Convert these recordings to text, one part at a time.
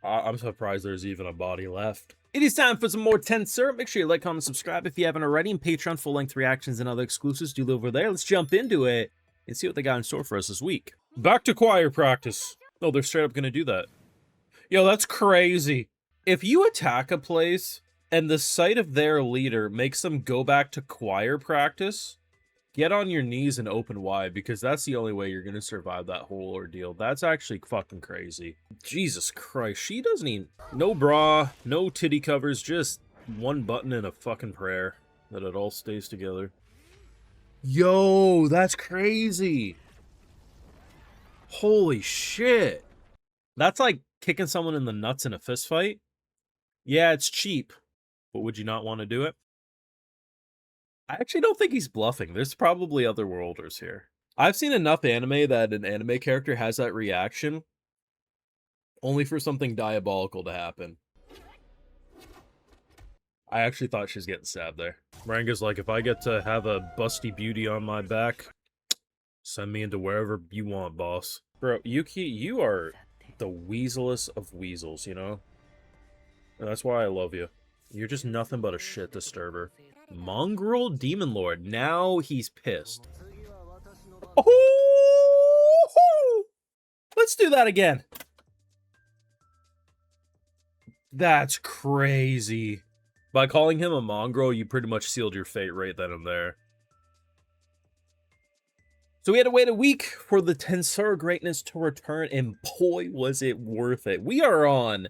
I'm surprised there's even a body left. It is time for some more TenSura. Make sure you like, comment, subscribe if you haven't already. And Patreon full-length reactions and other exclusives do live over there. Let's jump into it and see what they got in store for us this week. Back to choir practice. Oh, they're straight up gonna do that. Yo, that's crazy. If you attack a place and the sight of their leader makes them go back to choir practice, get on your knees and open wide, because that's the only way you're gonna survive that whole ordeal. That's actually fucking crazy. Jesus Christ, she doesn't even... No bra, no titty covers, just one button and a fucking prayer that it all stays together. Yo, that's crazy. Holy shit. That's like kicking someone in the nuts in a fist fight. Yeah, it's cheap, but would you not want to do it? I actually don't think he's bluffing. There's probably otherworlders here. I've seen enough anime that an anime character has that reaction only for something diabolical to happen. I actually thought she was getting stabbed there. Ranga's like, if I get to have a busty beauty on my back, send me into wherever you want, boss. Bro, Yuki, you are the weaselest of weasels, you know? And that's why I love you. You're just nothing but a shit disturber. Mongrel Demon Lord. Now he's pissed. Oh! Let's do that again. That's crazy. By calling him a mongrel, you pretty much sealed your fate right then and there. So we had to wait a week for the TenSura greatness to return, and boy, was it worth it. We are on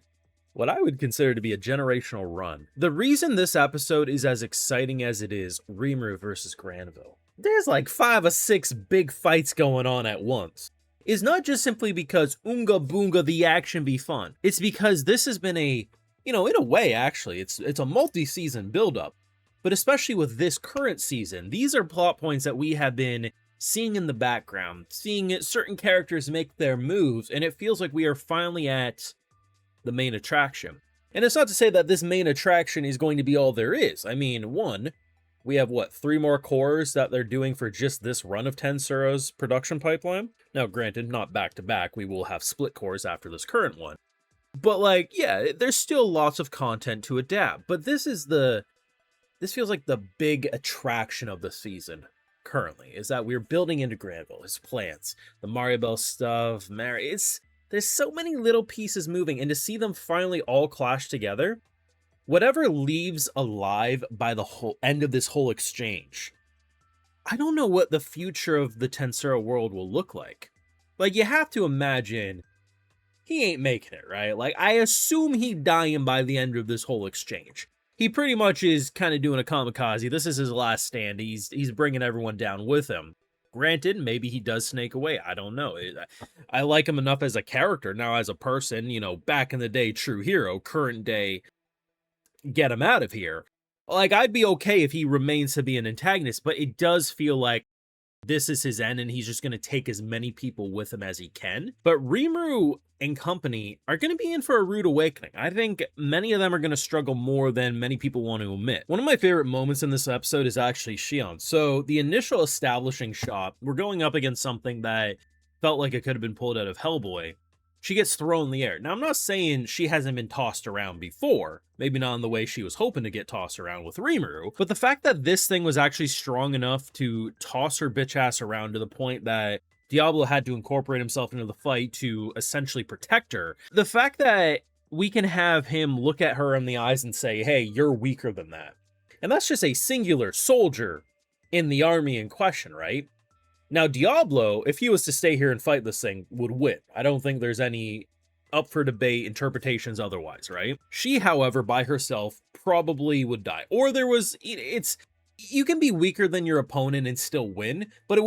what I would consider to be a generational run. The reason this episode is as exciting as it is, Rimuru versus GRANVILLE, there's like 5 or 6 big fights going on at once, is not just simply because Oonga Boonga the action be fun. It's because this has been a, you know, in a way actually, it's a multi-season buildup. But especially with this current season, these are plot points that we have been seeing in the background, seeing certain characters make their moves, and it feels like we are finally at the main attraction. And it's not to say that this main attraction is going to be all there is. I mean, one, we have, what, 3 more cores that they're doing for just this run of TenSura's production pipeline? Now, granted, not back-to-back, we will have split cores after this current one. But, like, yeah, there's still lots of content to adapt. But this feels like the big attraction of the season currently, is that we're building into GRANVILLE, his plans, the Mario Bell stuff, there's so many little pieces moving, and to see them finally all clash together, whatever leaves alive by the whole end of this whole exchange, I don't know what the future of the TenSura world will look like. Like, you have to imagine he ain't making it, right? Like, I assume he's dying by the end of this whole exchange. He pretty much is kind of doing a kamikaze. This is his last stand. He's bringing everyone down with him. Granted, maybe he does snake away. I don't know. I like him enough as a character. Now, as a person, you know, back in the day, true hero, current day, get him out of here. Like, I'd be okay if he remains to be an antagonist, but it does feel like this is his end and he's just going to take as many people with him as he can. But Rimuru and company are going to be in for a rude awakening. I think many of them are going to struggle more than many people want to admit. One of my favorite moments in this episode is actually Shion. So the initial establishing shot, we're going up against something that felt like it could have been pulled out of Hellboy. She gets thrown in the air. Now, I'm not saying she hasn't been tossed around before. Maybe not in the way she was hoping to get tossed around with Rimuru. But the fact that this thing was actually strong enough to toss her bitch ass around to the point that Diablo had to incorporate himself into the fight to essentially protect her. The fact that we can have him look at her in the eyes and say, hey, you're weaker than that. And that's just a singular soldier in the army in question, right? Now, Diablo, if he was to stay here and fight this thing, would win. I don't think there's any up for debate interpretations otherwise, right? She, however, by herself, probably would die. Or you can be weaker than your opponent and still win, but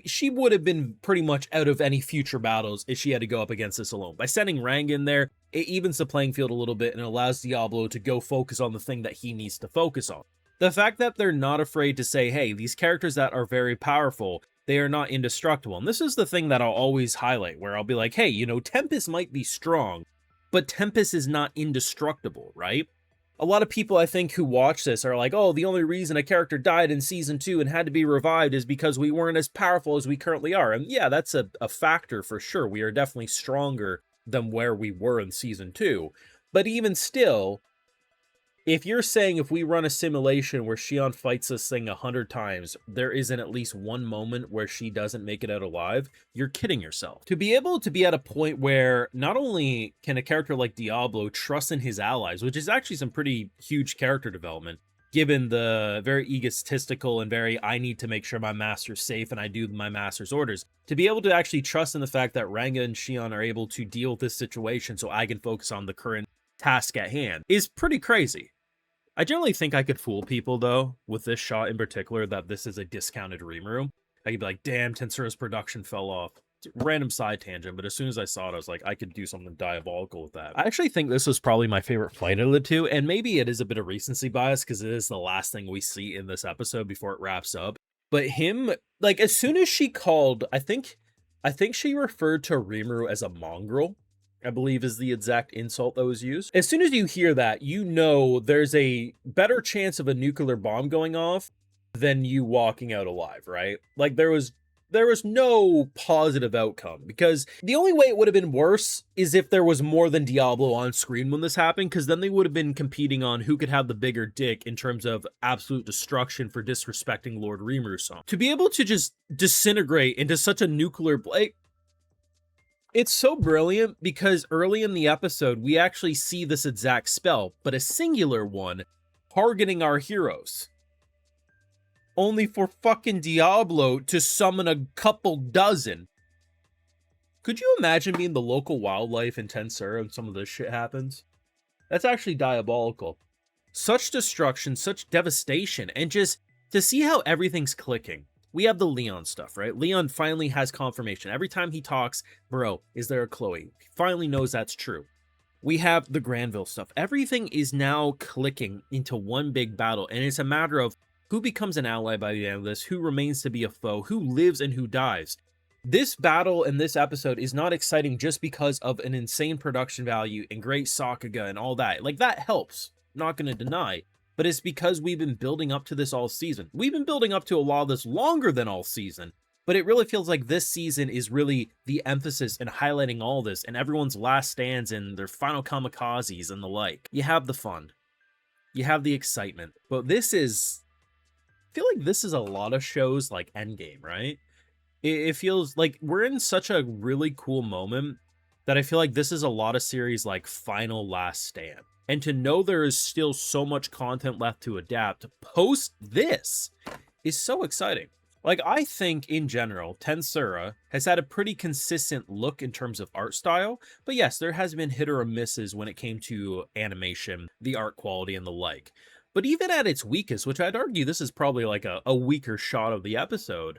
she would have been pretty much out of any future battles if she had to go up against this alone. By sending Rang in there, it evens the playing field a little bit and allows Diablo to go focus on the thing that he needs to focus on. The fact that they're not afraid to say, hey, these characters that are very powerful, they are not indestructible. And this is the thing that I'll always highlight, where I'll be like, hey, you know, Tempest might be strong, but Tempest is not indestructible, right? A lot of people, I think, who watch this are like, oh, the only reason a character died in Season 2 and had to be revived is because we weren't as powerful as we currently are. And yeah, that's a factor for sure. We are definitely stronger than where we were in season 2. But even still, if you're saying if we run a simulation where Shion fights this thing 100 times, there isn't at least one moment where she doesn't make it out alive, you're kidding yourself. To be able to be at a point where not only can a character like Diablo trust in his allies, which is actually some pretty huge character development, given the very egotistical and very I need to make sure my master's safe and I do my master's orders, to be able to actually trust in the fact that Ranga and Shion are able to deal with this situation so I can focus on the current task at hand is pretty crazy. I generally think I could fool people, though, with this shot in particular, that this is a discounted Rimuru. I could be like, damn, TenSura's production fell off. Random side tangent, but as soon as I saw it, I was like, I could do something diabolical with that. I actually think this was probably my favorite fight of the two, and maybe it is a bit of recency bias, because it is the last thing we see in this episode before it wraps up. But him, like, as soon as she called, I think she referred to Rimuru as a mongrel, I believe is the exact insult that was used. As soon as you hear that, you know there's a better chance of a nuclear bomb going off than you walking out alive, right? Like, there was no positive outcome, because the only way it would have been worse is if there was more than Diablo on screen when this happened, because then they would have been competing on who could have the bigger dick in terms of absolute destruction for disrespecting Lord Rimuru-san. To be able to just disintegrate into such a nuclear blade, it's so brilliant, because early in the episode, we actually see this exact spell, but a singular one, targeting our heroes. Only for fucking Diablo to summon a couple dozen. Could you imagine being the local wildlife in TenSura and some of this shit happens? That's actually diabolical. Such destruction, such devastation, and just to see how everything's clicking. We have the Leon stuff, right? Leon finally has confirmation. Every time he talks, bro, is there a Chloe? He finally knows that's true. We have the GRANVILLE stuff. Everything is now clicking into one big battle, and it's a matter of who becomes an ally by the end of this, who remains to be a foe, who lives and who dies. This battle in this episode is not exciting just because of an insane production value and great Sakuga and all that. Like, that helps, not going to deny. But it's because we've been building up to this all season. We've been building up to a lot of this longer than all season, but it really feels like this season is really the emphasis in highlighting all this and everyone's last stands and their final kamikazes and the like. You have the fun. You have the excitement. But this is... I feel like this is a lot of shows like Endgame, right? It feels like we're in such a really cool moment that I feel like this is a lot of series like Final Last Stand. And to know there is still so much content left to adapt post this is so exciting. Like, I think in general, TenSura has had a pretty consistent look in terms of art style, but yes, there has been hit or misses when it came to animation, the art quality, and the like. But even at its weakest, which I'd argue this is probably like a weaker shot of the episode,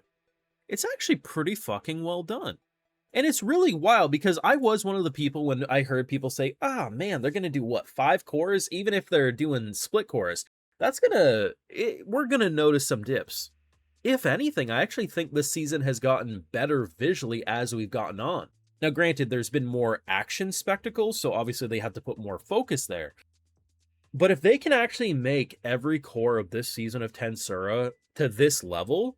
it's actually pretty fucking well done. And it's really wild, because I was one of the people when I heard people say, ah, man, they're going to do what, 5 cores? Even if they're doing split cores, we're going to notice some dips. If anything, I actually think this season has gotten better visually as we've gotten on. Now, granted, there's been more action spectacles, so obviously they have to put more focus there. But if they can actually make every core of this season of TenSura to this level,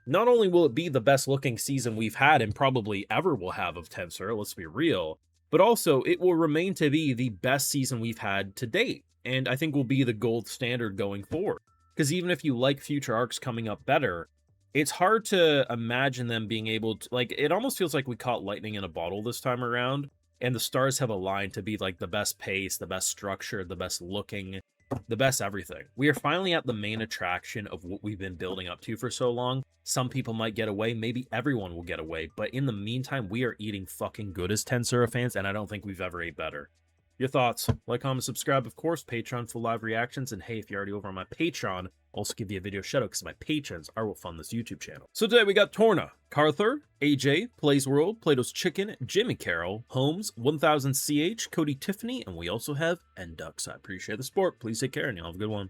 not only will it be the best looking season we've had and probably ever will have of TenSura, let's be real, but also it will remain to be the best season we've had to date. And I think will be the gold standard going forward. Because even if you like future arcs coming up better, it's hard to imagine them being able to, like, it almost feels like we caught lightning in a bottle this time around, and the stars have aligned to be like the best pace, the best structure, the best looking, the best everything. We are finally at the main attraction of what we've been building up to for so long. Some people might get away, maybe everyone will get away, but in the meantime, we are eating fucking good as TenSura fans, and I don't think we've ever ate better. Your thoughts? Like, comment, subscribe, of course, Patreon for live reactions, and hey, if you're already over on my Patreon, also give you a video shout out because my patrons are what fund this YouTube channel. So today we got Torna, Carther, AJ, Plays World, Plato's Chicken, Jimmy Carroll, Holmes, 1000CH, Cody Tiffany, and we also have Endux. I appreciate the support. Please take care and y'all have a good one.